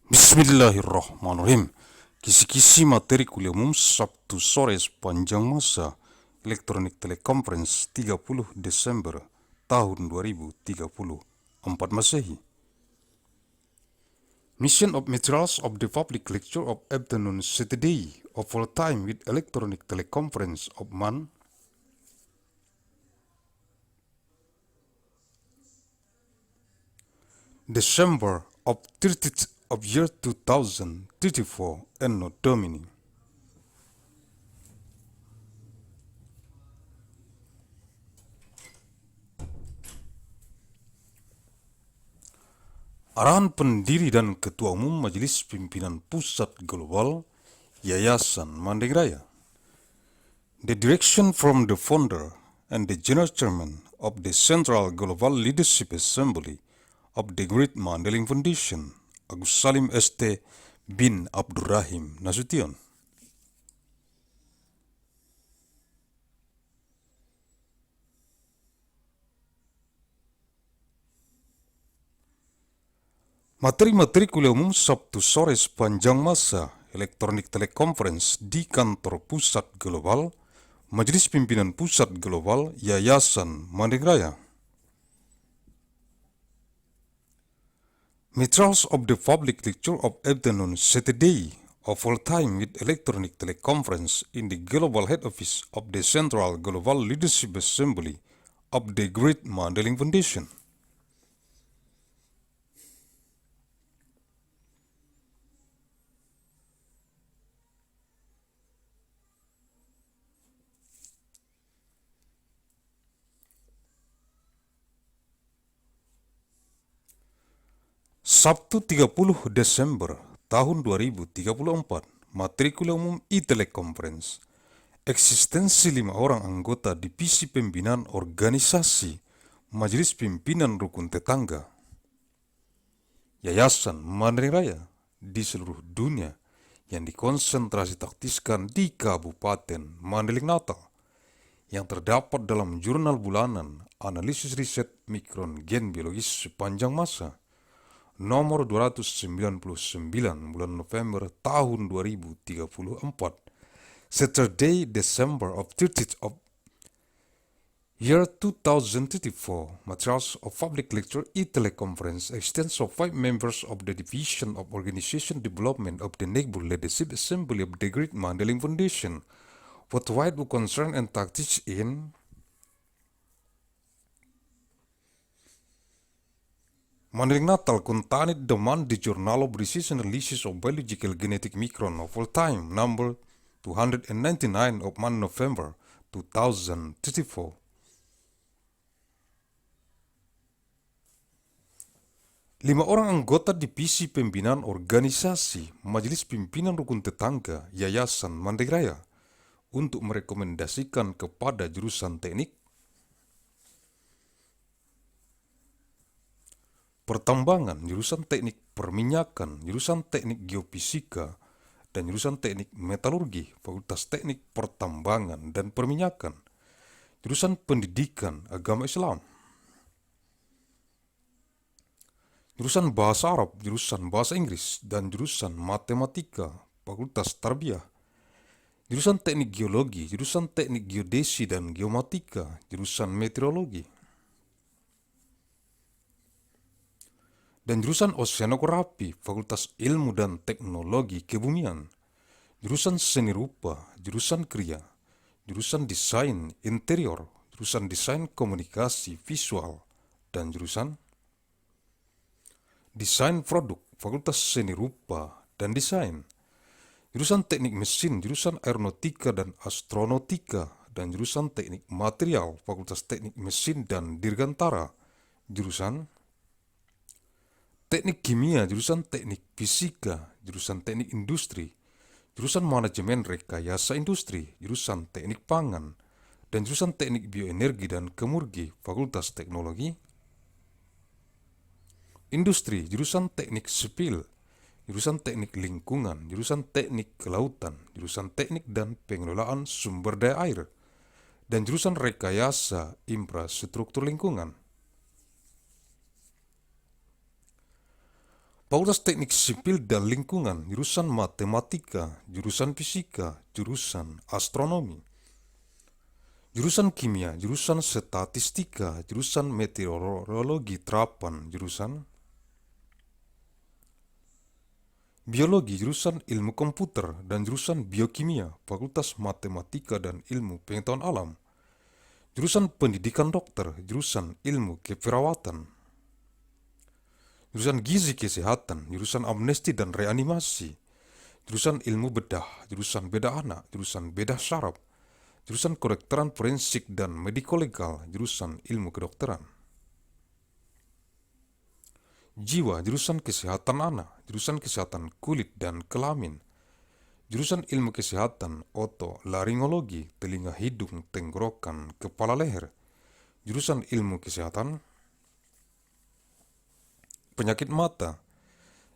Bismillahirrahmanirrahim. Kisi-kisi materi kuliah umum Sabtu sore sepanjang masa elektronik teleconference 30 Desember tahun 2034 Masehi. Mission of materials of the public lecture of afternoon Saturday of all time with electronic teleconference of month December of 30th of year 2034 ANNO DOMINI. Arahan Pendiri dan Ketua Umum Majelis Pimpinan Pusat Global Yayasan Mandailing Raya. The direction from the founder and the General Chairman of the Central Global Leadership Assembly of the Great Mandailing Foundation, Agussalim St. bin Abdur Rahim Nasution. Materi-materi kuliah umum Sabtu sore sepanjang masa elektronik teleconference di kantor Pusat Global Majelis Pimpinan Pusat Global Yayasan Mandailing Raya. Materials of the public lecture of afternoon Saturday of all time with electronic teleconference in the Global Head Office of the Central Global Leadership Assembly of the Great Mandailing Foundation. Sabtu 30 Desember tahun 2034, materi kuliah umum e-teleconference. Eksistensi 5 orang anggota divisi pembinaan organisasi Majelis Pimpinan Rukun Tetangga Yayasan Mandailing Raya di seluruh dunia yang dikonsentrasi taktiskan di Kabupaten Mandailing Natal yang terdapat dalam jurnal bulanan analisis riset mikron gen biologis sepanjang masa nomor 299 bulan November tahun 2034, Saturday, December of 30th of year 2034, materials of public lecture e-teleconference extends of 5 members of the Division of Organization Development of the Neighborhood Leadership Assembly of the Great Mandailing Foundation, worldwide who concern and tactics in Mandailing Natal contained demand the Journal of Precision Analysis of Biological Genetic Micron of all time, number 299 of November 2034. Lima orang anggota divisi pembinaan organisasi Majelis Pimpinan Rukun Tetangga Yayasan Mandailing Raya untuk merekomendasikan kepada jurusan teknik pertambangan, jurusan teknik perminyakan, jurusan teknik geofisika, dan jurusan teknik metalurgi, fakultas teknik pertambangan dan perminyakan, jurusan pendidikan agama Islam, jurusan bahasa Arab, jurusan bahasa Inggris, dan jurusan matematika, fakultas tarbiyah, jurusan teknik geologi, jurusan teknik geodesi dan geomatika, jurusan meteorologi, dan jurusan oceanografi, fakultas ilmu dan teknologi kebumian, jurusan seni rupa, jurusan kriya, jurusan desain interior, jurusan desain komunikasi visual, dan jurusan desain produk, fakultas seni rupa dan desain, jurusan teknik mesin, jurusan aeronautika dan astronautika, dan jurusan teknik material, fakultas teknik mesin dan dirgantara, jurusan teknik kimia, jurusan teknik fisika, jurusan teknik industri, jurusan manajemen rekayasa industri, jurusan teknik pangan, dan jurusan teknik bioenergi dan kemurgi, fakultas teknologi industri, jurusan teknik sipil, jurusan teknik lingkungan, jurusan teknik kelautan, jurusan teknik dan pengelolaan sumber daya air, dan jurusan rekayasa infrastruktur lingkungan. Fakultas Teknik Sipil dan Lingkungan, jurusan Matematika, jurusan Fisika, jurusan Astronomi, jurusan Kimia, jurusan Statistika, jurusan Meteorologi Terapan, jurusan Biologi, jurusan Ilmu Komputer, dan jurusan Biokimia, Fakultas Matematika dan Ilmu Pengetahuan Alam, jurusan Pendidikan Dokter, jurusan Ilmu Keperawatan, jurusan Gizi Kesehatan, jurusan Amnesti dan Reanimasi, jurusan Ilmu Bedah, jurusan Bedah Anak, jurusan Bedah Syaraf, jurusan Kedokteran Forensik dan Mediko-Legal, jurusan Ilmu Kedokteran. Jiwa, jurusan Kesehatan Anak, jurusan Kesehatan Kulit dan Kelamin, jurusan Ilmu Kesehatan Otolaringologi, Telinga, Hidung, Tenggorokan, Kepala, Leher, jurusan Ilmu Kesehatan Penyakit Mata,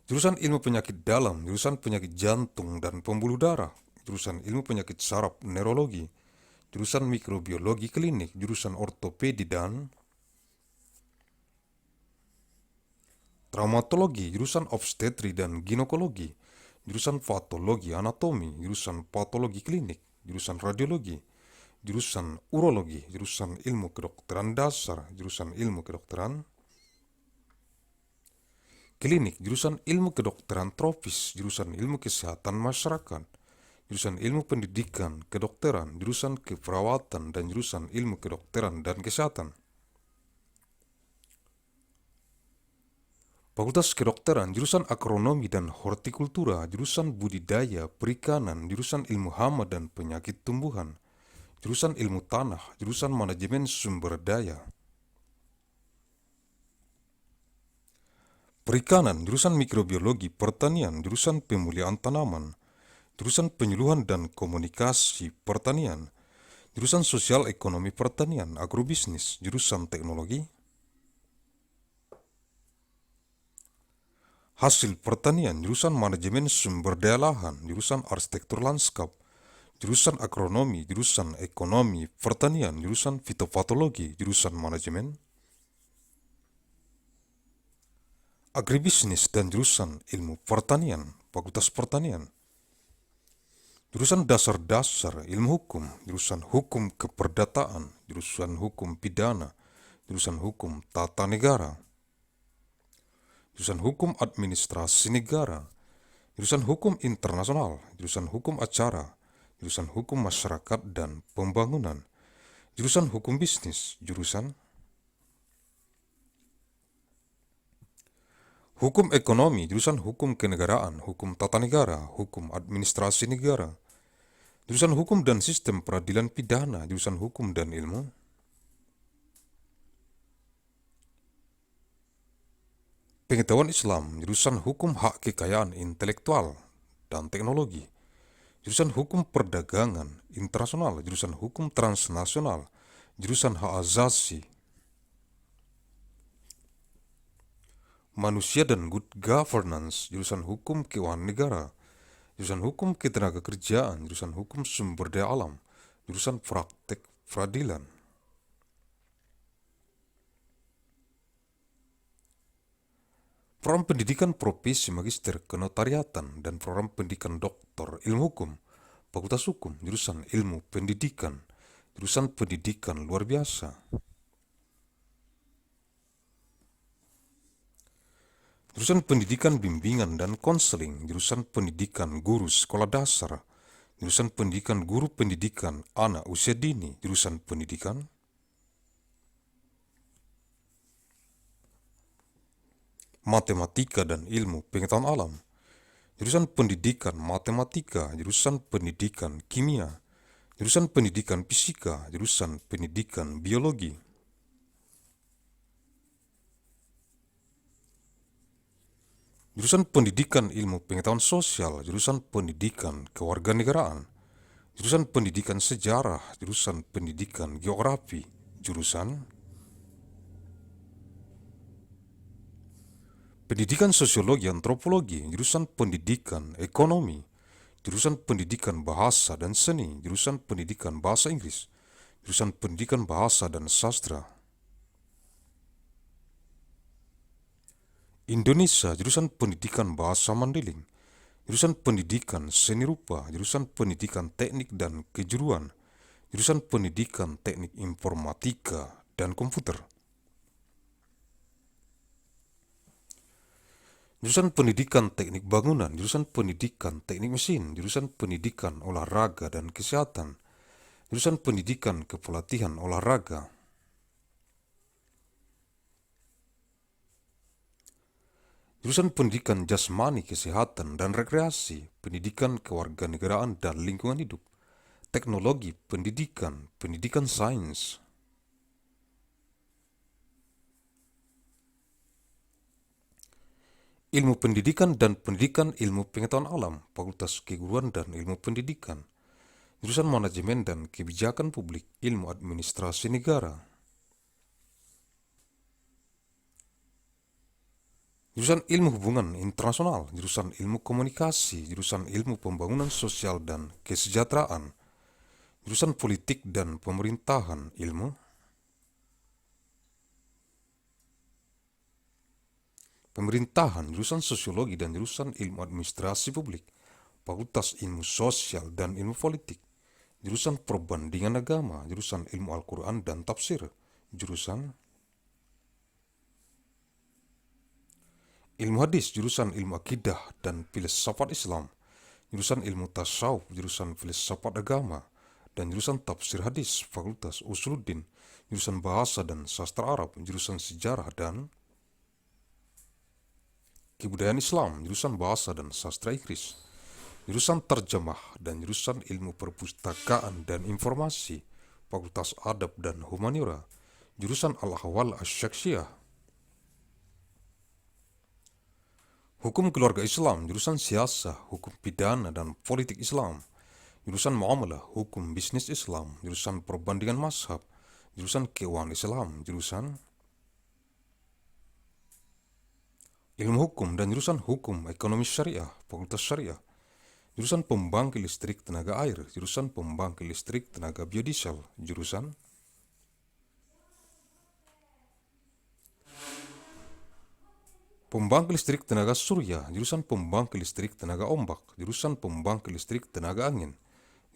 jurusan Ilmu Penyakit Dalam, jurusan Penyakit Jantung dan Pembuluh Darah, jurusan Ilmu Penyakit Saraf Neurologi, jurusan Mikrobiologi Klinik, jurusan Ortopedi dan Traumatologi, jurusan Obstetri dan Ginekologi, jurusan Patologi Anatomi, jurusan Patologi Klinik, jurusan Radiologi, jurusan Urologi, jurusan Ilmu Kedokteran Dasar, jurusan Ilmu Kedokteran Klinik, jurusan Ilmu Kedokteran Tropis, jurusan Ilmu Kesehatan Masyarakat, jurusan Ilmu Pendidikan Kedokteran, jurusan Keperawatan, dan jurusan Ilmu Kedokteran dan Kesehatan. Fakultas Kedokteran, jurusan Agronomi dan Hortikultura, jurusan Budidaya Perikanan, jurusan Ilmu Hama dan Penyakit Tumbuhan, jurusan Ilmu Tanah, jurusan Manajemen Sumber Daya Perikanan, jurusan Mikrobiologi Pertanian, jurusan Pemulihan Tanaman, jurusan Penyuluhan dan Komunikasi Pertanian, jurusan Sosial Ekonomi Pertanian, Agrobisnis, jurusan Teknologi Hasil Pertanian, jurusan Manajemen Sumber Daya Lahan, jurusan Arsitektur Lanskap, jurusan Agronomi, jurusan Ekonomi Pertanian, jurusan Fitopatologi, jurusan Manajemen Agribisnis, dan jurusan Ilmu Pertanian, Fakultas Pertanian. Jurusan Dasar-Dasar Ilmu Hukum, jurusan Hukum Keperdataan, jurusan Hukum Pidana, jurusan Hukum Tata Negara, jurusan Hukum Administrasi Negara, jurusan Hukum Internasional, jurusan Hukum Acara, jurusan Hukum Masyarakat dan Pembangunan, jurusan Hukum Bisnis, jurusan Hukum Ekonomi, jurusan Hukum Kenegaraan, Hukum Tata Negara, Hukum Administrasi Negara, jurusan Hukum dan Sistem Peradilan Pidana, jurusan Hukum dan Ilmu Pengetahuan Islam, jurusan Hukum Hak Kekayaan Intelektual dan Teknologi, jurusan Hukum Perdagangan Internasional, jurusan Hukum Transnasional, jurusan Hak Asasi Manusia dan Good Governance, jurusan Hukum Keuangan Negara, jurusan Hukum Ketenagakerjaan, jurusan Hukum Sumber Daya Alam, jurusan Praktek Peradilan. Program Pendidikan Profesi Magister Kenotariatan dan Program Pendidikan Doktor Ilmu Hukum, Fakultas Hukum, jurusan Ilmu Pendidikan, jurusan Pendidikan Luar Biasa, jurusan Pendidikan Bimbingan dan Konseling, jurusan Pendidikan Guru Sekolah Dasar, jurusan Pendidikan Guru Pendidikan Anak Usia Dini, jurusan Pendidikan Matematika dan Ilmu Pengetahuan Alam, jurusan Pendidikan Matematika, jurusan Pendidikan Kimia, jurusan Pendidikan Fisika, jurusan Pendidikan Biologi, jurusan Pendidikan Ilmu Pengetahuan Sosial, jurusan Pendidikan Kewarganegaraan, jurusan Pendidikan Sejarah, jurusan Pendidikan Geografi, jurusan Pendidikan Sosiologi Antropologi, jurusan Pendidikan Ekonomi, jurusan Pendidikan Bahasa dan Seni, jurusan Pendidikan Bahasa Inggris, jurusan Pendidikan Bahasa dan Sastra, Indonesia, jurusan Pendidikan Bahasa Mandailing, jurusan Pendidikan Seni Rupa, jurusan Pendidikan Teknik dan Kejuruan, jurusan Pendidikan Teknik Informatika dan Komputer, jurusan Pendidikan Teknik Bangunan, jurusan Pendidikan Teknik Mesin, jurusan Pendidikan Olahraga dan Kesehatan, jurusan Pendidikan Kepelatihan Olahraga, jurusan Pendidikan Jasmani, Kesehatan dan Rekreasi, Pendidikan Kewarganegaraan dan Lingkungan Hidup, Teknologi Pendidikan, Pendidikan Sains, Ilmu Pendidikan dan Pendidikan Ilmu Pengetahuan Alam, Fakultas Keguruan dan Ilmu Pendidikan, jurusan Manajemen dan Kebijakan Publik, Ilmu Administrasi Negara, jurusan Ilmu Hubungan Internasional, jurusan Ilmu Komunikasi, jurusan Ilmu Pembangunan Sosial dan Kesejahteraan, jurusan Politik dan Pemerintahan Ilmu, Pemerintahan, jurusan Sosiologi dan jurusan Ilmu Administrasi Publik, Fakultas Ilmu Sosial dan Ilmu Politik, jurusan Perbandingan Agama, jurusan Ilmu Al-Quran dan Tafsir, jurusan Ilmu Hadis, jurusan Ilmu Akidah dan Filsafat Islam, jurusan Ilmu Tasawuf, jurusan Filsafat Agama, dan jurusan Tafsir Hadis, Fakultas Usuluddin, jurusan Bahasa dan Sastra Arab, jurusan Sejarah dan Kebudayaan Islam, jurusan Bahasa dan Sastra Inggris, jurusan Terjemah dan jurusan Ilmu Perpustakaan dan Informasi, Fakultas Adab dan Humaniora, jurusan Al-Ahwal Asy-Syakhsiyah, Hukum Keluarga Islam, jurusan Siasah, Hukum Pidana dan Politik Islam, jurusan Muamalah, Hukum Bisnis Islam, jurusan Perbandingan Mazhab, jurusan Keuangan Islam, jurusan Ilmu Hukum dan jurusan Hukum Ekonomi Syariah, Fakultas Syariah, jurusan Pembangkit Listrik Tenaga Air, jurusan Pembangkit Listrik Tenaga Biodiesel, jurusan Pembangkit Listrik Tenaga Surya, jurusan Pembangkit Listrik Tenaga Ombak, jurusan Pembangkit Listrik Tenaga Angin,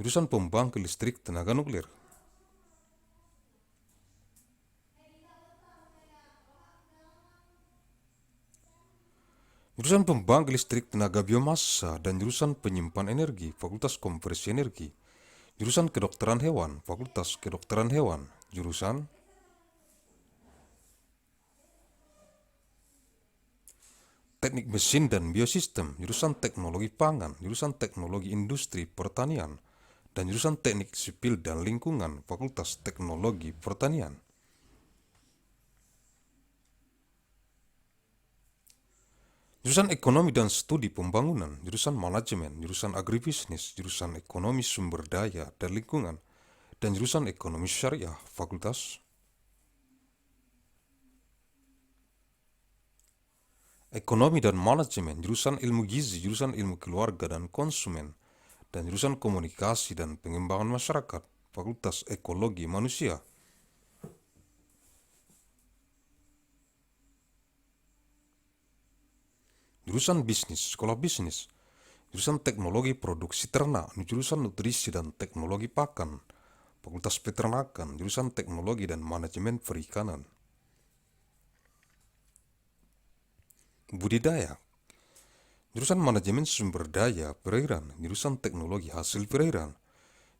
jurusan Pembangkit Listrik Tenaga Nuklir, jurusan Pembangkit Listrik Tenaga Biomasa dan jurusan Penyimpan Energi, Fakultas Konversi Energi, jurusan Kedokteran Hewan, Fakultas Kedokteran Hewan, jurusan Teknik Mesin dan Biosistem, jurusan Teknologi Pangan, jurusan Teknologi Industri Pertanian, dan jurusan Teknik Sipil dan Lingkungan, Fakultas Teknologi Pertanian. Jurusan Ekonomi dan Studi Pembangunan, jurusan Manajemen, jurusan Agribisnis, jurusan Ekonomi Sumber Daya dan Lingkungan, dan jurusan Ekonomi Syariah, Fakultas Ekonomi dan Manajemen, jurusan Ilmu Gizi, jurusan Ilmu Keluarga dan Konsumen, dan jurusan Komunikasi dan Pengembangan Masyarakat, Fakultas Ekologi Manusia. Jurusan Bisnis, Sekolah Bisnis, jurusan Teknologi Produksi Ternak, jurusan Nutrisi dan Teknologi Pakan, Fakultas Peternakan, jurusan Teknologi dan Manajemen Perikanan. Budidaya, jurusan Manajemen Sumber Daya Perairan, jurusan Teknologi Hasil Perairan,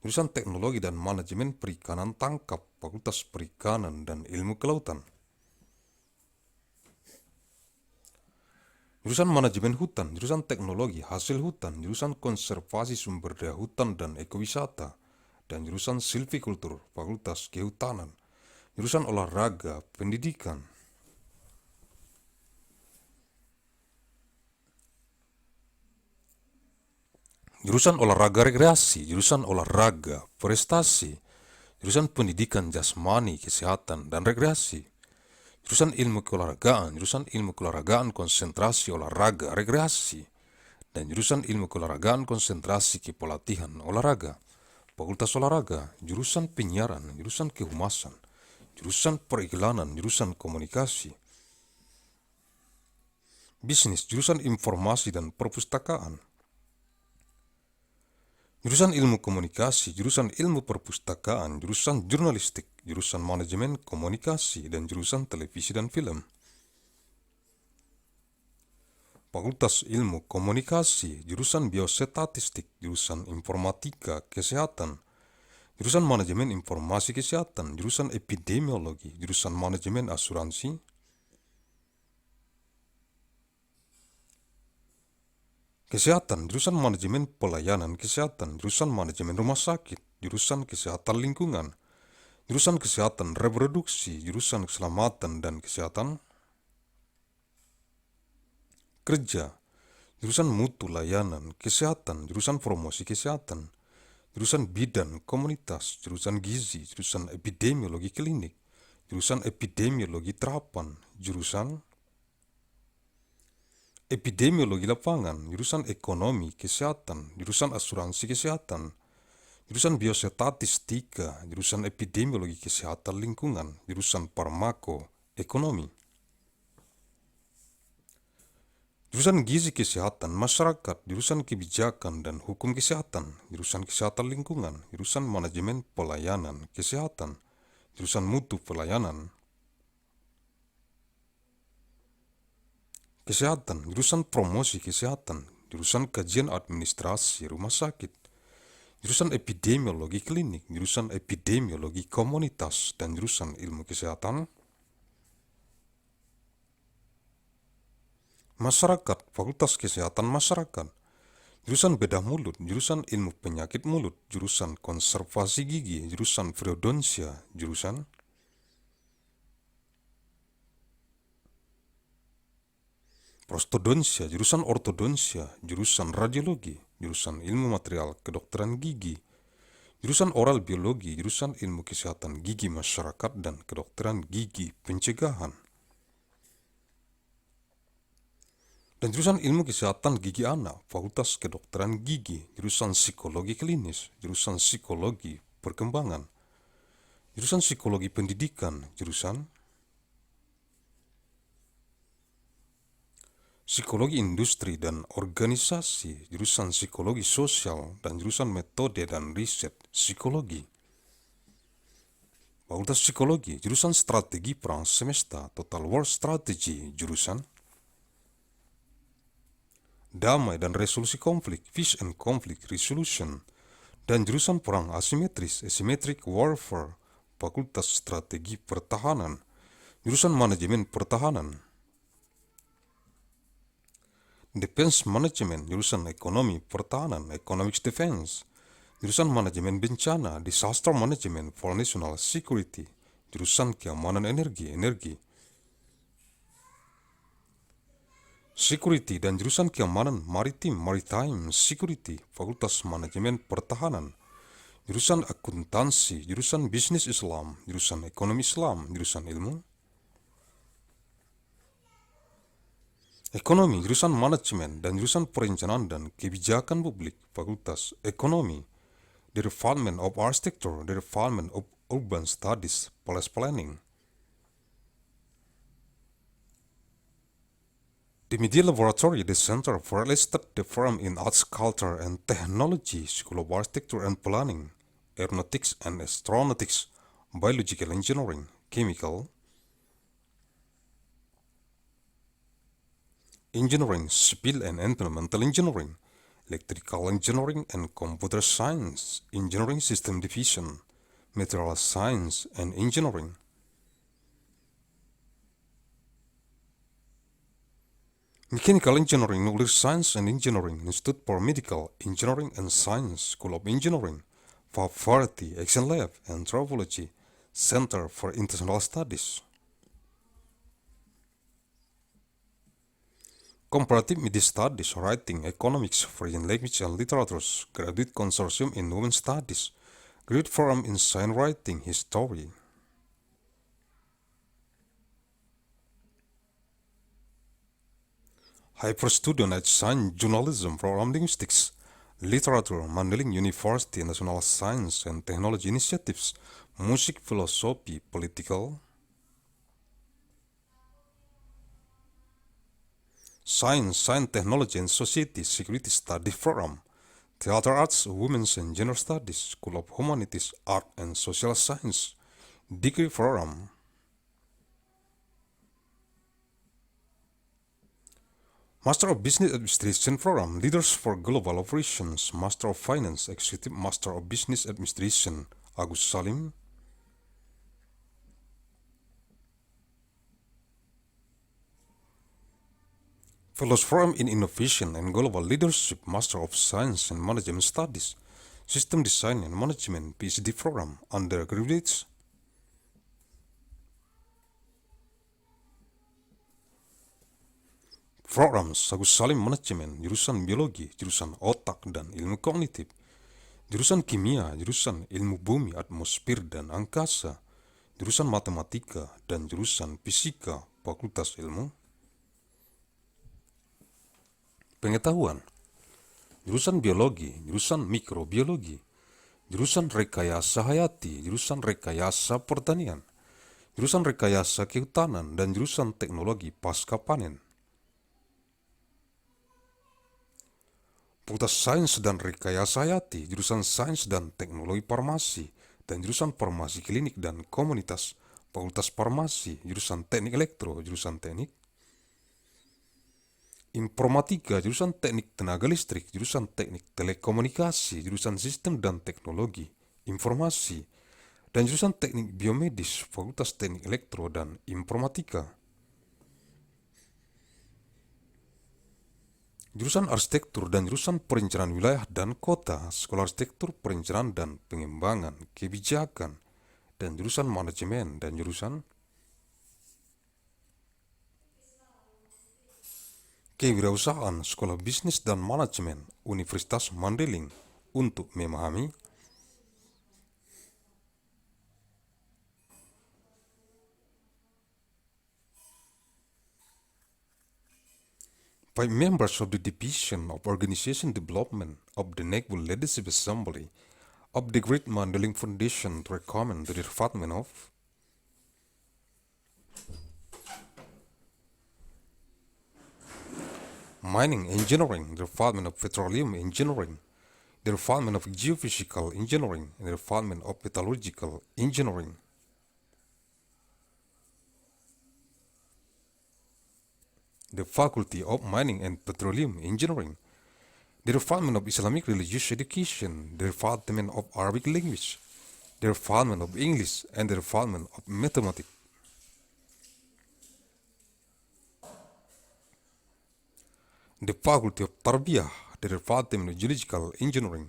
jurusan Teknologi dan Manajemen Perikanan Tangkap, Fakultas Perikanan dan Ilmu Kelautan. Jurusan Manajemen Hutan, jurusan Teknologi Hasil Hutan, jurusan Konservasi Sumber Daya Hutan dan Ekowisata, dan jurusan Silvikultur, Fakultas Kehutanan, jurusan Olahraga Pendidikan. Jurusan Olahraga Rekreasi, jurusan Olahraga Prestasi, jurusan Pendidikan Jasmani, Kesehatan dan Rekreasi, jurusan Ilmu Keolahragaan, jurusan Ilmu Keolahragaan Konsentrasi Olahraga Rekreasi, dan jurusan Ilmu Keolahragaan Konsentrasi Kepelatihan Olahraga, Fakultas Olahraga, jurusan Penyiaran, jurusan Kehumasan, jurusan Periklanan, jurusan Komunikasi, Bisnis, jurusan Informasi dan Perpustakaan. Jurusan Ilmu Komunikasi, jurusan Ilmu Perpustakaan, jurusan Jurnalistik, jurusan Manajemen Komunikasi, dan jurusan Televisi dan Film. Fakultas Ilmu Komunikasi, jurusan Biostatistik, jurusan Informatika Kesehatan, jurusan Manajemen Informasi Kesehatan, jurusan Epidemiologi, jurusan Manajemen Asuransi, Kesehatan, jurusan Manajemen Pelayanan Kesehatan, jurusan Manajemen Rumah Sakit, jurusan Kesehatan Lingkungan, jurusan Kesehatan Reproduksi, jurusan Keselamatan dan Kesehatan Kerja, jurusan Mutu Layanan Kesehatan, jurusan Promosi Kesehatan, jurusan Bidan Komunitas, jurusan Gizi, jurusan Epidemiologi Klinik, jurusan Epidemiologi Terapan, jurusan Epidemiologi Lapangan, jurusan Ekonomi Kesehatan, jurusan Asuransi Kesehatan, jurusan Biostatistika, jurusan Epidemiologi Kesehatan Lingkungan, jurusan Farmako Ekonomi, jurusan Gizi Kesehatan Masyarakat, jurusan Kebijakan dan Hukum Kesehatan, jurusan Kesehatan Lingkungan, jurusan Manajemen Pelayanan Kesehatan, jurusan Mutu Pelayanan Kesehatan, jurusan Promosi Kesehatan, jurusan Kajian Administrasi Rumah Sakit, jurusan Epidemiologi Klinik, jurusan Epidemiologi Komunitas, dan jurusan Ilmu Kesehatan Masyarakat, Fakultas Kesehatan Masyarakat, jurusan Bedah Mulut, jurusan Ilmu Penyakit Mulut, jurusan Konservasi Gigi, jurusan Periodonsia, jurusan Prostodonsia, jurusan Ortodonsia, jurusan Radiologi, jurusan Ilmu Material Kedokteran Gigi, jurusan Oral Biologi, jurusan Ilmu Kesehatan Gigi Masyarakat dan Kedokteran Gigi Pencegahan, dan jurusan Ilmu Kesehatan Gigi Anak, Fakultas Kedokteran Gigi, jurusan Psikologi Klinis, jurusan Psikologi Perkembangan, jurusan Psikologi Pendidikan, jurusan Psikologi Industri dan Organisasi, jurusan Psikologi Sosial, dan jurusan Metode dan Riset Psikologi. Fakultas Psikologi, jurusan Strategi Perang Semesta, Total War Strategy, jurusan Damai dan Resolusi Konflik, Peace and Conflict Resolution, dan jurusan Perang Asimetris, Asymmetric Warfare, Fakultas Strategi Pertahanan, jurusan Manajemen Pertahanan. Defense Management, jurusan Ekonomi Pertahanan, Economics Defense, jurusan Manajemen Bencana, Disaster Management for National Security, jurusan Keamanan Energi, Security, dan jurusan Keamanan Maritim, Maritime Security, Fakultas Manajemen Pertahanan, jurusan Akuntansi, jurusan Bisnis Islam, jurusan Ekonomi Islam, jurusan Ilmu Ekonomi, jurusan Manajemen, dan jurusan Perencanaan dan Kebijakan Publik, Fakultas Ekonomi, the Department of Architecture, the Department of Urban Studies, Palace Planning. The Media Laboratory, the Center for Real Estate, the Firm in Arts, Culture, and Technology, School of Architecture and Planning, Aeronautics and Astronautics, Biological Engineering, Chemical Engineering, Civil and Environmental Engineering, Electrical Engineering and Computer Science, Engineering System Division, Material Science and Engineering, Mechanical Engineering, Nuclear Science and Engineering, Institute for Medical Engineering and Science, School of Engineering, Faculty, Action Lab, Anthropology, Center for International Studies. Comparative Media Studies, Writing, Economics, Foreign Language and Literatures, Graduate Consortium in Women's Studies, Graduate Forum in Science Writing, History. Hyper Student at Science Journalism, Program Linguistics, Literature, Mandailing University, National Science and Technology Initiatives, Music, Philosophy, Political Science, Technology and Society Security Studies Program, Theater Arts, Women's and Gender Studies, School of Humanities, Art and Social Science, Degree Program. Master of Business Administration Program, Leaders for Global Operations, Master of Finance, Executive Master of Business Administration, Agussalim. Fellows Program in Innovation and Global Leadership, Master of Science and Management Studies, System Design and Management, PhD Program, Undergraduates. Programs, Agussalim Manajemen, jurusan Biologi, jurusan Otak dan Ilmu Kognitif, jurusan Kimia, jurusan Ilmu Bumi, Atmosfer dan Angkasa, jurusan Matematika, dan jurusan Fisika, Fakultas Ilmu Pengetahuan, jurusan Biologi, jurusan Mikrobiologi, jurusan Rekayasa Hayati, jurusan Rekayasa Pertanian, jurusan Rekayasa Kehutanan, dan jurusan Teknologi Pasca Panen. Fakultas Sains dan Rekayasa Hayati, jurusan Sains dan Teknologi Farmasi, dan jurusan Farmasi Klinik dan Komunitas. Fakultas Farmasi, jurusan Teknik Elektro, jurusan Teknik Informatika, jurusan Teknik Tenaga Listrik, jurusan Teknik Telekomunikasi, jurusan Sistem dan Teknologi Informasi, dan jurusan Teknik Biomedis, Fakultas Teknik Elektro dan Informatika. Jurusan Arsitektur dan jurusan Perencanaan Wilayah dan Kota, Sekolah Arsitektur, Perencanaan dan Pengembangan Kebijakan, dan jurusan Manajemen dan jurusan Kewirausahaan, Sekolah Bisnis dan Manajemen, Universitas Mandailing. Untuk memahami by members of the Division of Organization Development of the Naval Leadership Assembly of the Great Mandailing Foundation to recommend to the Department of Mining Engineering, the Department of Petroleum Engineering, the Department of Geophysical Engineering, and the Department of Metallurgical Engineering. The Faculty of Mining and Petroleum Engineering, the Department of Islamic Religious Education, the Department of Arabic Language, the Department of English, and the Department of Mathematics. The Faculty of Tarbiyah, the Department of Geological Engineering,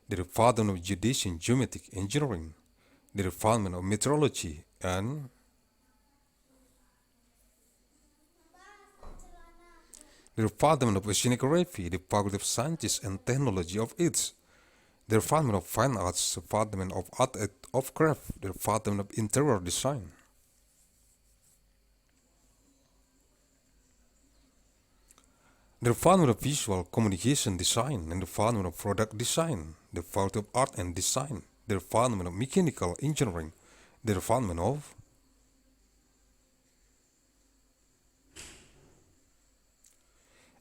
the Department of Geodesy and Geometric Engineering, the Department of Meteorology, and the Department of Oceanography, the Faculty of Sciences and Technology of Arts, the Department of Fine Arts, the Department of Art and of Craft, the Department of Interior Design. The Department of Visual Communication Design and the Department of Product Design, the Faculty of Art and Design, the Department of Mechanical Engineering, the Department of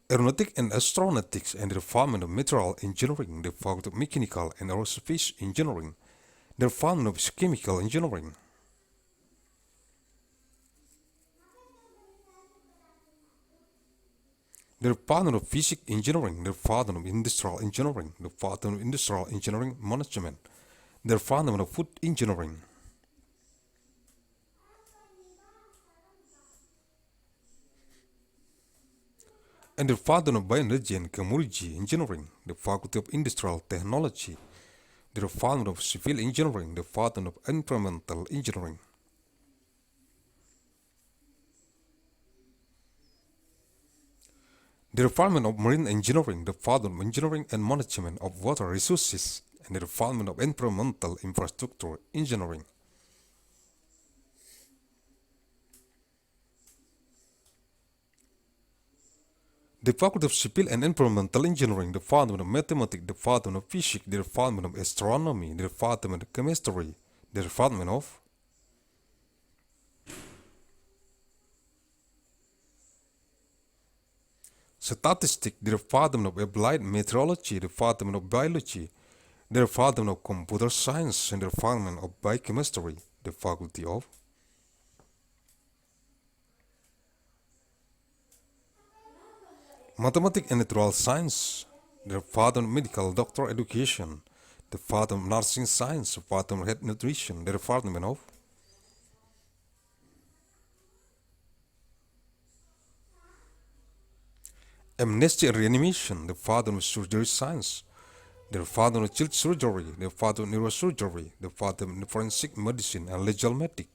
Aeronautic and Astronautics, and the Department of Material Engineering, the Faculty of Mechanical and Aerospace Engineering, the Department of Chemical Engineering. The Department of Physics Engineering, the Department of Industrial Engineering, the Department of Industrial Engineering Management, the Department of Food Engineering. And the Department of Bioenergy and Chemology Engineering, the Faculty of Industrial Technology, the Department of Civil Engineering, the Department of Environmental Engineering. The Department of Marine Engineering, the Department of Engineering and Management of Water Resources, and the Department of Environmental Infrastructure Engineering. The Faculty of Civil and Environmental Engineering, the Department of Mathematics, the Department of Physics, the Department of Astronomy, the Department of Chemistry, the Department of Statistics, the Department of Applied Meteorology, the Department of Biology, the Department of Computer Science, and the Department of Biochemistry, the Faculty of Mathematics and Natural Science, the Department of Medical Doctor Education, the Department of Nursing Science, the Department of Health Nutrition, the Department of Amnesty and Reanimation, the Department of Surgery Science, the Department of Child Surgery, the Department of Neurosurgery, the Department of Forensic Medicine and Legal Medic,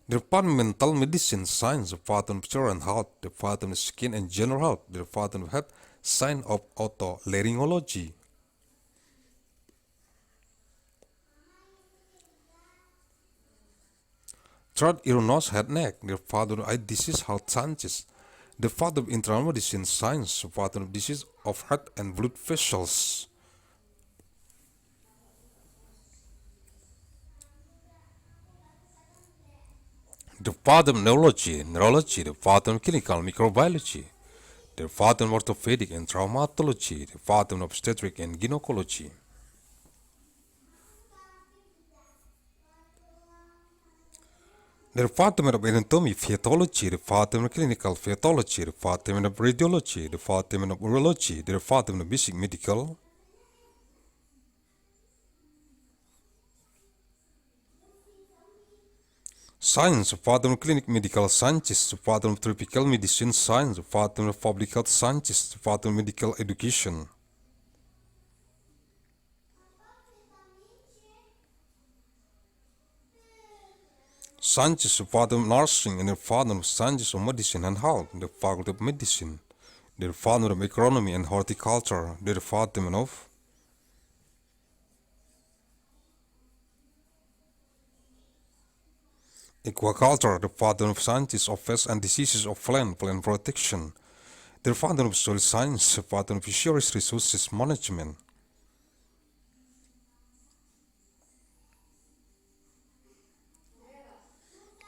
the Department of Mental Medicine Science, the Department of Children Health, the Department of Skin and General Health, the Department of Health Science of Otolaryngology, throat, ear, nose, head, neck, the Department of Eye Disease Health Sciences, the Department of Internal Medicine Science, the Department of Disease of Heart and Blood Vessels, the Department of Neurology, the Department of Clinical Microbiology, the Department of Orthopedic and Traumatology, the Department of Obstetric and Gynecology, the Department of Anatomy Featology, the Department of Clinical Featology, the Department of Radiology, the Department of Urology, the Department of Basic Medical, Science, Department of Clinic Medical Sciences, Department of Tropical Medicine Science, Department of Public Health Sciences, Department of Medical Education, Sciences, Department of Nursing, and the Department of Sciences of Medicine and Health, the Faculty of Medicine, the Department of Economy and Horticulture, the Department of Aquaculture, the Department of Sciences of Pests and Diseases of Plant Protection, the Department of Soil Science, the Department of Fisheries Resources Management,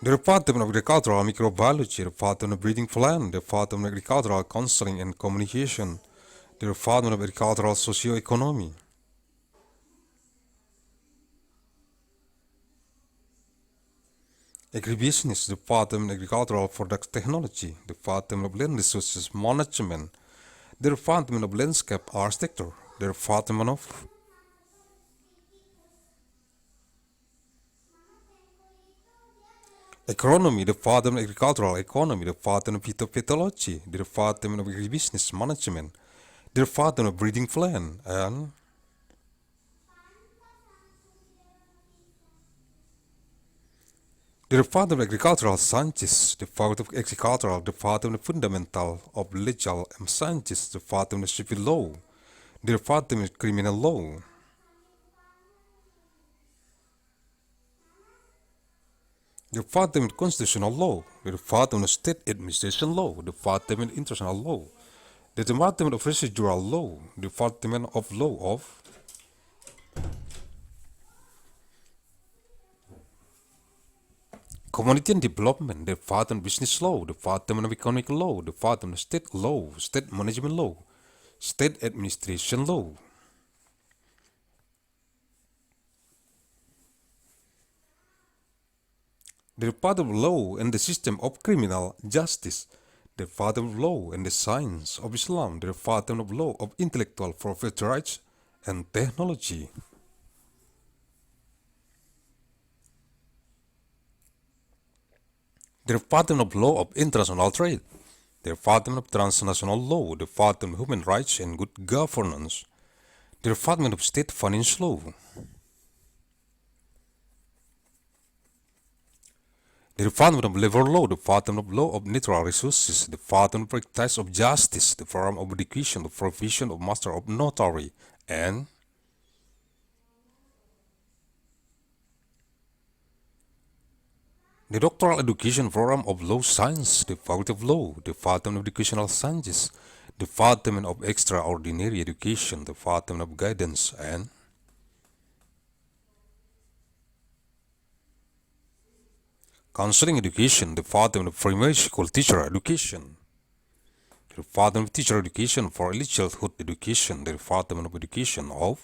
the Department of Agricultural Microbiology, the Department of Breeding Plant, the Department of Agricultural Counseling and Communication, the Department of Agricultural Socio-Economy, Agribusiness, the Department of Agricultural Product Technology, the Department of Land Resources Management, the Department of Landscape Architecture, the Department of Economy, the Department of Agricultural Economy, the Department of Phytopathology, the Department of Agribusiness Management, the Department of Breeding Plant, and the Department of Agricultural Sciences, the Faculty of Agricultural, the Department of Fundamental of Legal Sciences, the Department of Civil Law, the Department of Criminal Law, the Department of Constitutional Law, the Department of State Administration Law, the Department of International Law, the Department of Procedural Law, the Department of Law of Community and Development, the Department of Business Law, the Department of Economic Law, the Department of State Law, State Management Law, State Administration Law, the Department of Law and the System of Criminal Justice, the Department of Law and the Science of Islam, the Department of Law of Intellectual Property Rights and Technology, the Department of Law of International Trade, the Department of Transnational Law, the Department of Human Rights and Good Governance, the Department of State Finance Law, the Department of Labor Law, the Department of Law of Natural Resources, the Department of Practice of Justice, the Forum of Education, the Provision of Master of Notary, and the Doctoral Education Program of Law Science, the Faculty of Law, the Department of Educational Sciences, the Department of Extraordinary Education, the Department of Guidance, and Counseling education, Department of Primary School Teacher Education. Department of Teacher Education for Early Childhood Education, the Department of Education of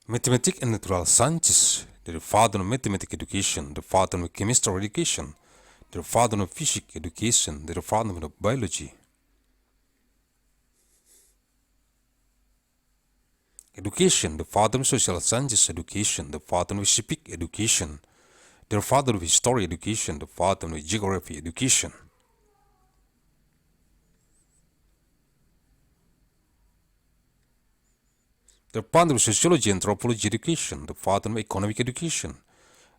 Mathematics and Natural Sciences, the Department of Mathematics Education, the Department of Chemistry Education, the Department of Physics Education, the Department of Biology. Education, the Department of Social Sciences Education, the Department of Civic Education, the Department of History Education, the Department of Geography Education. The Department of Sociology and Anthropology Education, the Department of Economic Education,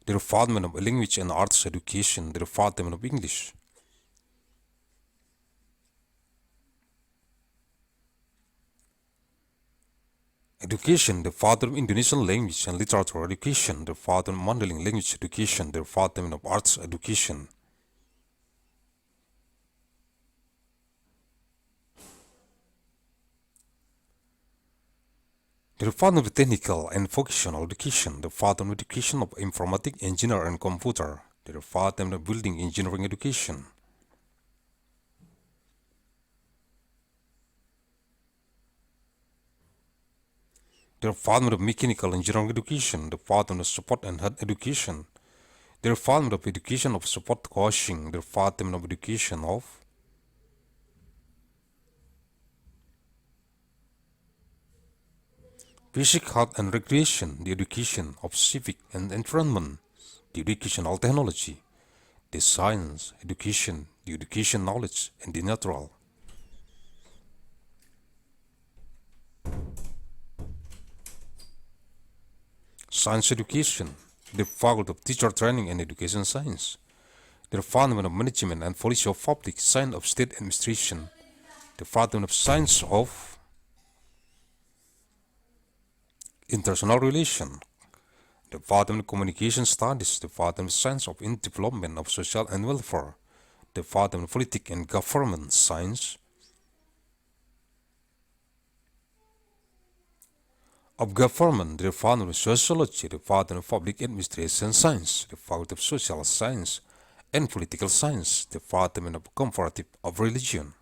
the Department of Language and Arts Education, the Department of English. Education, the Department of Indonesian Language and Literature Education, the Department of Mandailing Language Education, the Department of Arts Education. The Department of Technical and Vocational Education, the Department of Education of Informatic Engineer and Computer, the Department of Building Engineering Education. The Department of Mechanical Engineering Education, the Department of Support and Health Education, the Department of Education of Support Coaching, the Department of Education of Basic Health and Recreation, the Education of Civic and Environment, the Educational Technology, the Science Education, the Education Knowledge, and the Natural. Science Education, the Faculty of Teacher Training and Education Science, the Department of Management and Policy of Public Science of State Administration, the Department of Science of International Relations, the Department of Communication Studies, the Department of Science of Development of Social and Welfare, the Department of Politics and Government Science, of Government, the Department of Sociology, the Department of Public Administration Science, the Faculty of Social Science and Political Science, the Department of Comparative of Religion.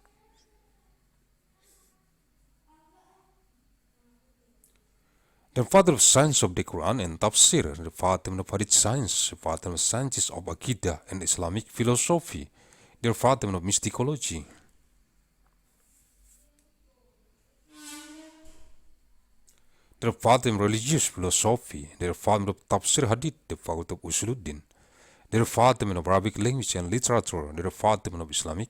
The Department of Science of the Quran and Tafsir, the Department of Hadith Science, the Department of Sciences of Aqidah and Islamic Philosophy, the Department of Mysticology. The Department of Religious Philosophy, the Department of Tafsir Hadith, the Faculty of Usuluddin, the Department of Arabic Language and Literature, the Department of Islamic.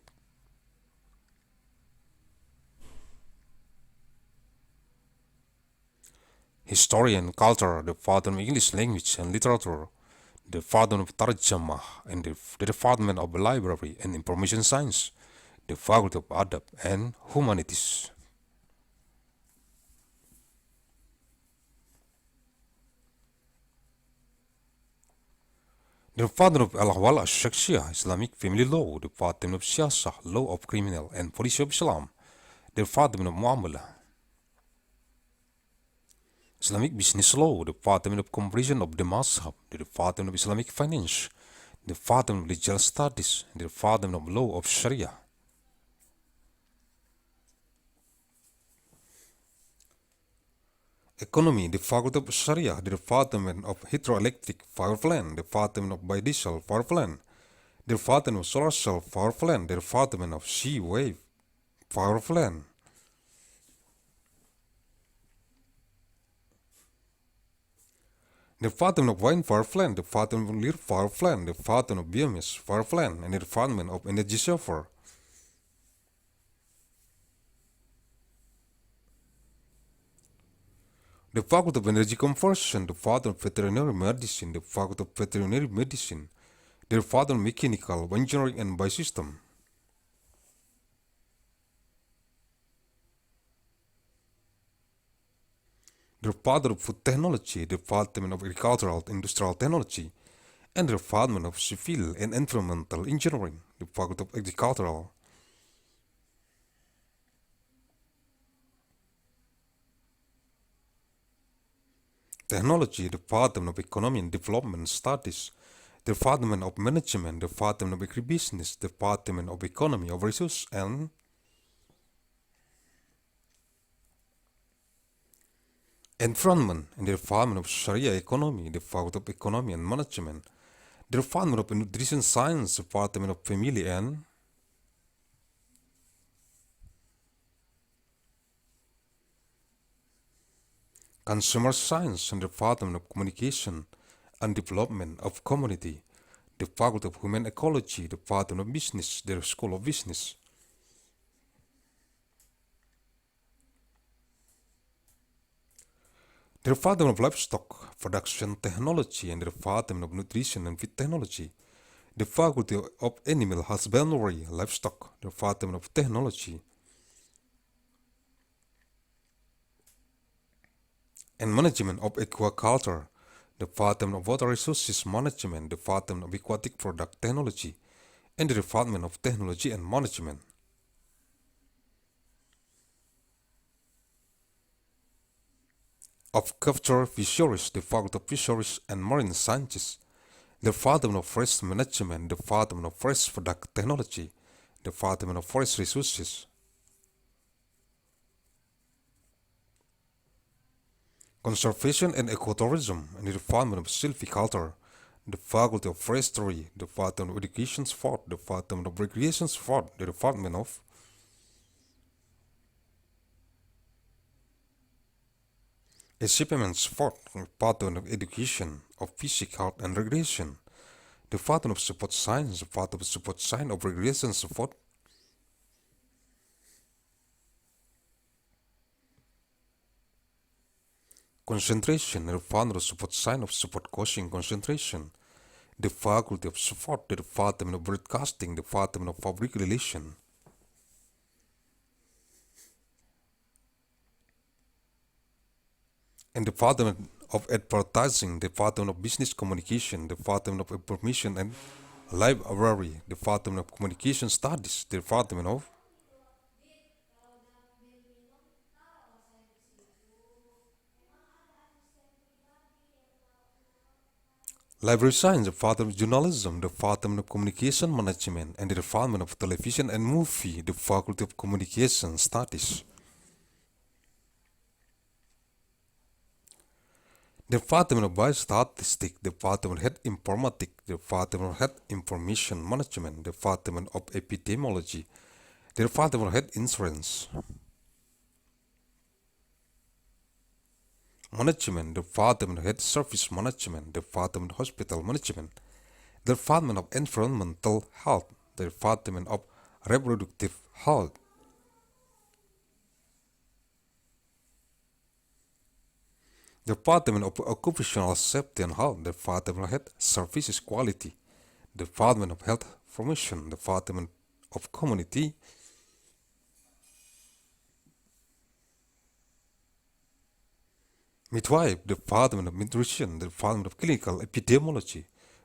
History and Culture, the Department of English Language and Literature, the Department of Tarjamah, and the Department of Library and Information Science, the Faculty of Adab and Humanities. The Department of Al-Ahwal Al-Shakhsiyah, Islamic Family Law, the Department of Siyasah, Law of Criminal and Policy of Islam, the Department of Muamalah. Islamic Business Law, the Department of Comparison of the Mazhab, the Department of Islamic Finance, the Department of Legal Studies, the Department of Law of Sharia. Economy, the Faculty of Sharia, the Department of Hydroelectric Power Plant, the Department of Biodiesel Power Plant, the Department of Solar Cell Power Plant, the Department of Sea Wave Power Plant. The Department of Wind Power Plant, the Department of Nuclear Power Plant, the Department of Biomass Power Plant, and the Department of Energy Server. The Faculty of Energy Conversion, the Department of Veterinary Medicine, the Faculty of Veterinary Medicine, the Department of Mechanical Engineering and Biosystem. The Department of Food Technology, the Department of Agricultural and Industrial Technology, and the Department of Civil and Environmental Engineering, the Faculty of Agricultural. Technology, Department of Economy and Development Studies, Department of Management, Department of Agribusiness, Department of Economy of Resource and Environment, and the Department of Sharia Economy, the Faculty of Economy and Management, the Department of Nutrition Science, Department of Family and Consumer Science, and the Department of Communication and Development of Community, the Faculty of Human Ecology, the Department of Business, the School of Business. The Department of Livestock Production Technology and the Department of Nutrition and Feed Technology, the Faculty of Animal Husbandry, Livestock, the Department of Technology and Management of Aquaculture, the Department of Water Resources Management, the Department of Aquatic Product Technology, and the Department of Technology and Management. Of Capture Fisheries, the Faculty of Fisheries and Marine Sciences, the Department of Forest Management, the Department of Forest Product Technology, the Department of Forest Resources. Conservation and Ecotourism, and the Department of Silviculture, the Faculty of Forestry, the Department of Education Sport, the Department of Recreation Sport, the Department of Equipment Sport, the Department of Education of Physical Health and Recreation, the Department of Support Science, the Department of Support Science of Recreation Support, Concentration, the Department of Support Science of Support Coaching Concentration, the Faculty of Support, the Department of Broadcasting, the Department of Public Relations, and the Department of Advertising, the Department of Business Communication, the Department of Information and Library, the Department of Communication Studies, the Department of Library Science, the Department of Journalism, the Department of Communication Management, and the Department of Television and Movie, the Faculty of Communication Studies. The Department of Biostatistics, the Department of Health Informatics, the Department of Health Information Management, the Department of Epidemiology, the Department of Health Insurance Management, the Department of Health Service Management, the Department of Hospital Management, the Department of Environmental Health, the Department of Reproductive Health, the Department of Occupational Safety and Health, the Department of Health Services Quality, the Department of Health Promotion, the Department of Community Midwife, the Department of Nutrition, the Department of Clinical Epidemiology,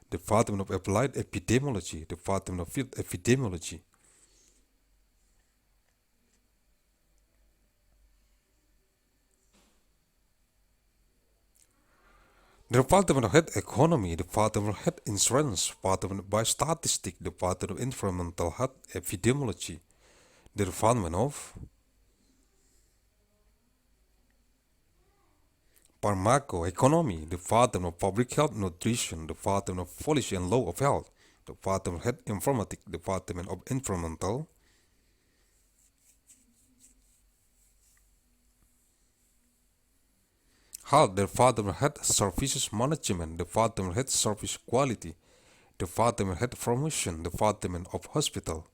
the Department of Applied Epidemiology, the Department of Field Epidemiology, the Department of Health Economy, the Department of Health Insurance, the Department of Biostatistics, the Department of Environmental Health Epidemiology, the Department of Pharmacoeconomy, the Department of Public Health Nutrition, the Department of Policy and Law of Health, the Department of Health Informatics, the Department of Environmental Health, the Department of Health Services Management, the Department of Health Service Quality, the Department of Health Promotion, the Department of Hospital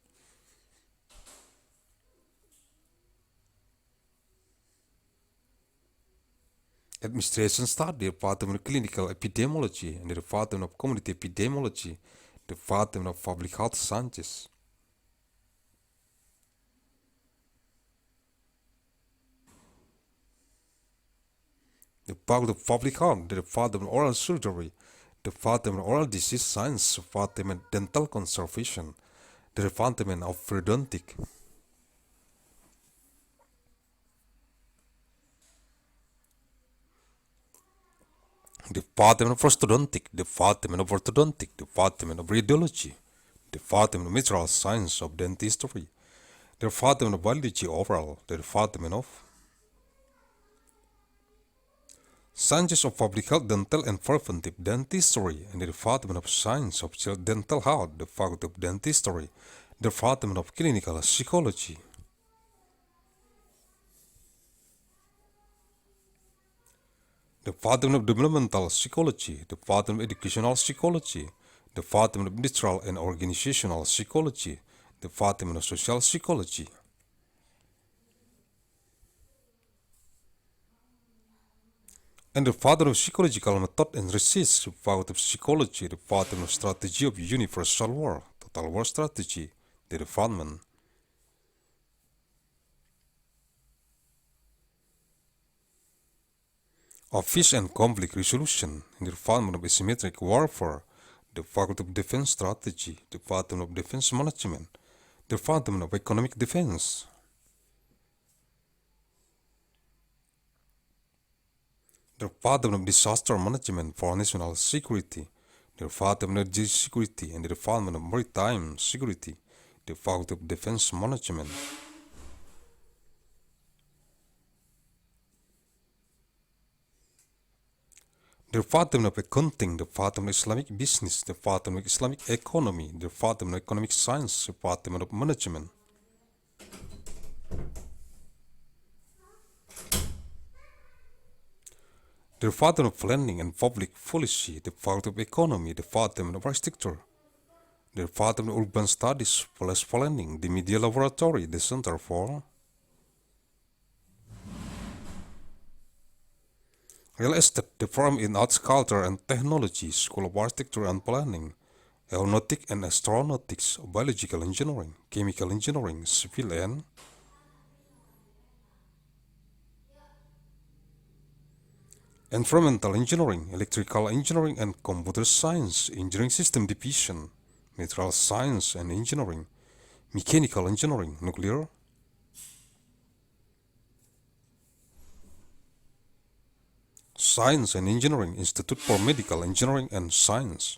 Administration Study, the Department of Clinical Epidemiology, and the Department of Community Epidemiology, the Department of Public Health Sciences. The Department of Public Health, the Department of Oral Surgery, the Department of Oral Disease Science, the Department of Dental Conservation, the Department of Periodontic, Department of Orthodontic, Department of Orthodontic, Department of Radiology, Department of Material Science of Dentistry, Department of Biology Oral, the Department of Sciences of Public Health, Dental and Preventive Dentistry, and the Department of Science of Child Dental Health, the Faculty of Dentistry, Department of Clinical Psychology. Department of Developmental Psychology, Department of Educational Psychology, Department of Industrial and Organizational Psychology, Department of Social Psychology. And the Department of Psychological Method and Research, Department of Psychology, Department of Strategy of Universal War, Total War Strategy, the Department. Of Peace and Conflict Resolution, in the Department of Asymmetric Warfare, the Faculty of Defense Strategy, Department of Defense Management, Department of Economic Defense. The Department of Disaster Management for National Security, the Department of Energy Security, and the Department of Maritime Security, the Faculty of Defense Management. The Department of Accounting, the Department of Islamic Business, the Department of Islamic Economy, the Department of Economic Science, the Department of Management. The Department of Planning and Public Policy, the Department of Economy, the Department of Architecture, the Department of Urban Studies, Police Planning, the Media Laboratory, the Center for Real Estate, the Forum in Arts, Culture and Technology, School of Architecture and Planning, Aeronautic and Astronautics, Biological Engineering, Chemical Engineering, Civil and Environmental Engineering, Electrical Engineering and Computer Science, Engineering System Division, Material Science and Engineering, Mechanical Engineering, Nuclear, Science and Engineering, Institute for Medical Engineering and Science,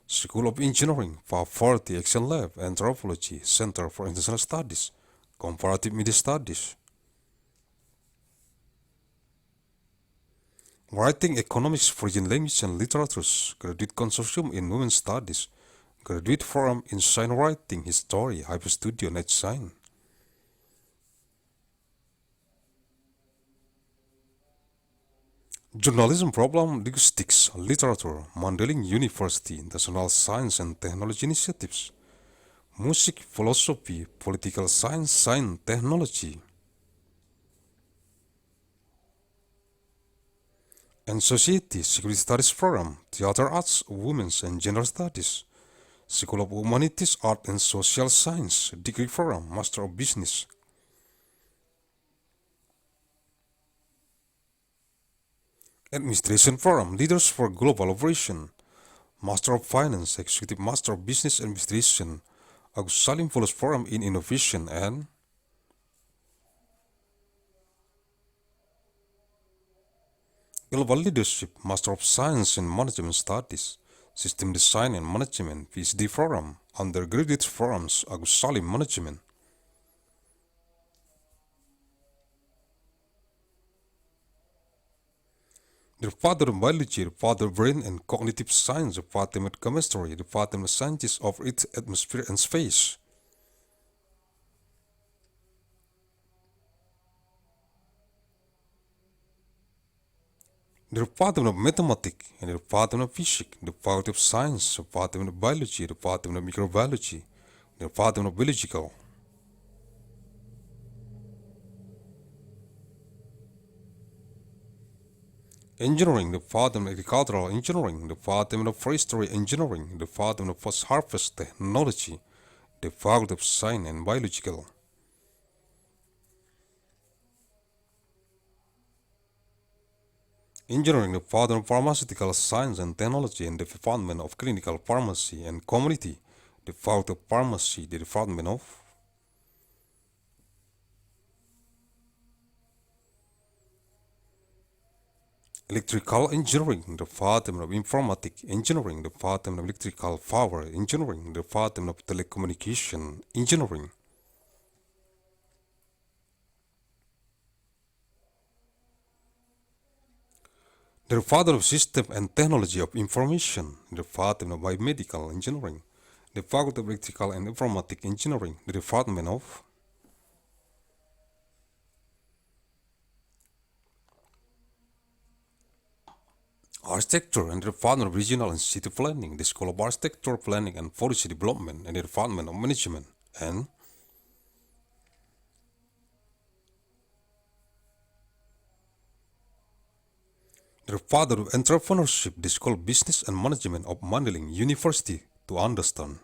School of Engineering, Poverty Action Lab, Anthropology, Center for International Studies, Comparative Media Studies. Writing Economics, Foreign Language and Literatures, Graduate Consortium in Women's Studies, Graduate Forum in Sign Writing, History, Hyper Studio, Net Sign. Journalism Problem, Linguistics, Literature, Mandailing University, National Science and Technology Initiatives, Music, Philosophy, Political Science, Science, Technology, and Society, Security Studies Program, Theater Arts, Women's and Gender Studies, School of Humanities, Art and Social Science, Degree Program, Master of Business, Administration Program, Leaders for Global Operation, Master of Finance, Executive Master of Business Administration, Agussalim Follows Program in Innovation and Global Leadership, Master of Science in Management Studies, System Design and Management, PhD Program, Undergraduate Programs, Agussalim Management. The Department of Biology, the Department of Brain and Cognitive Science, the Department of Chemistry, the Department of Sciences of Earth, Atmosphere and Space. The Department of Mathematics and the Department of Physics, the Department of Science, the Department of Biology, the Department of Microbiology, the Department of Biological. Engineering, the Department of Agricultural Engineering, the Department of Forestry Engineering, the Department of Post-Harvest Technology, the Faculty of Science and Biological. Engineering, the Department of Pharmaceutical Science and Technology, and the Department of Clinical Pharmacy and Community, the Faculty of Pharmacy, the Department of Electrical Engineering, Department of Informatic Engineering, Department of Electrical Power Engineering, Department of Telecommunication Engineering. The Department of System and Technology of Information, the Department of Biomedical Engineering, the Faculty of Electrical and Informatic Engineering, the Department of Architecture and the Department of Regional and City Planning, the School of Architecture, Planning and Policy Development, and the Department of Management, and the Father of Entrepreneurship, the School of Business and Management of Mandailing University to understand.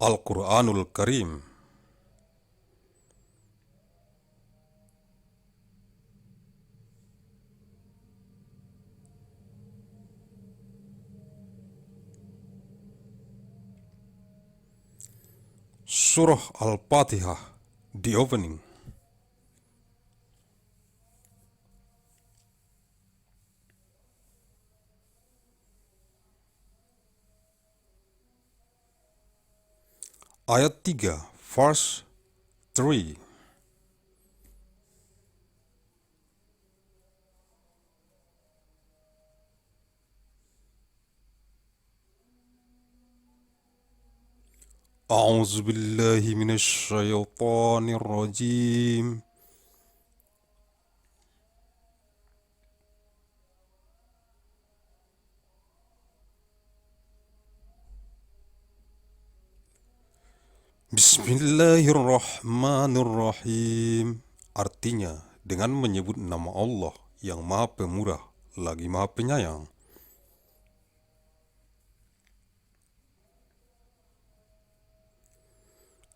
Al-Quranul Karim. Surah Al-Fatihah, the opening. Ayat 3, verse 3. أعوذ بالله من الشيطان الرجيم. Bismillahirrahmanirrahim. Artinya, dengan menyebut nama Allah yang Maha Pemurah lagi Maha Penyayang.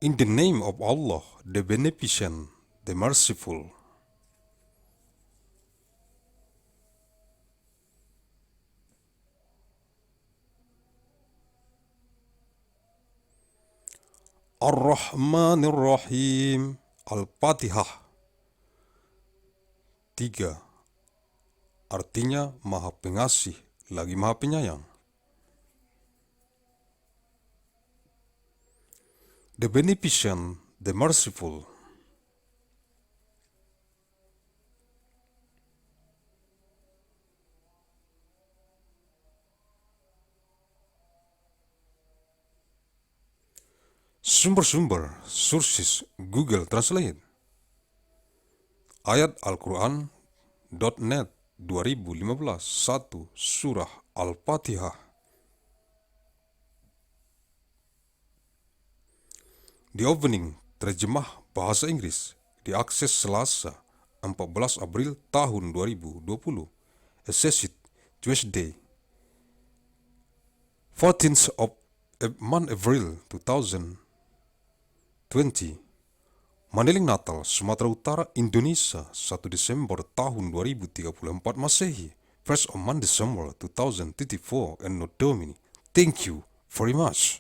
In the name of Allah, the Beneficent, the Merciful. Ar-Rahmanir-Rahim. Al-Fatihah 3. Artinya Maha Pengasih lagi Maha Penyayang. The Beneficent, the Merciful. Sumber-sumber, sources, Google Translate. Ayat Al-Quran.net 2015 1 Surah Al-Fatihah. The opening, terjemah bahasa Inggris, diakses Selasa 14 April tahun 2020. Accessed Tuesday 14th of month April 2020. Mandailing Natal, Sumatera Utara, Indonesia, 1 Desember tahun 2034 Masehi, 1st of month December 2034 ANNO DOMINI. Thank you very much.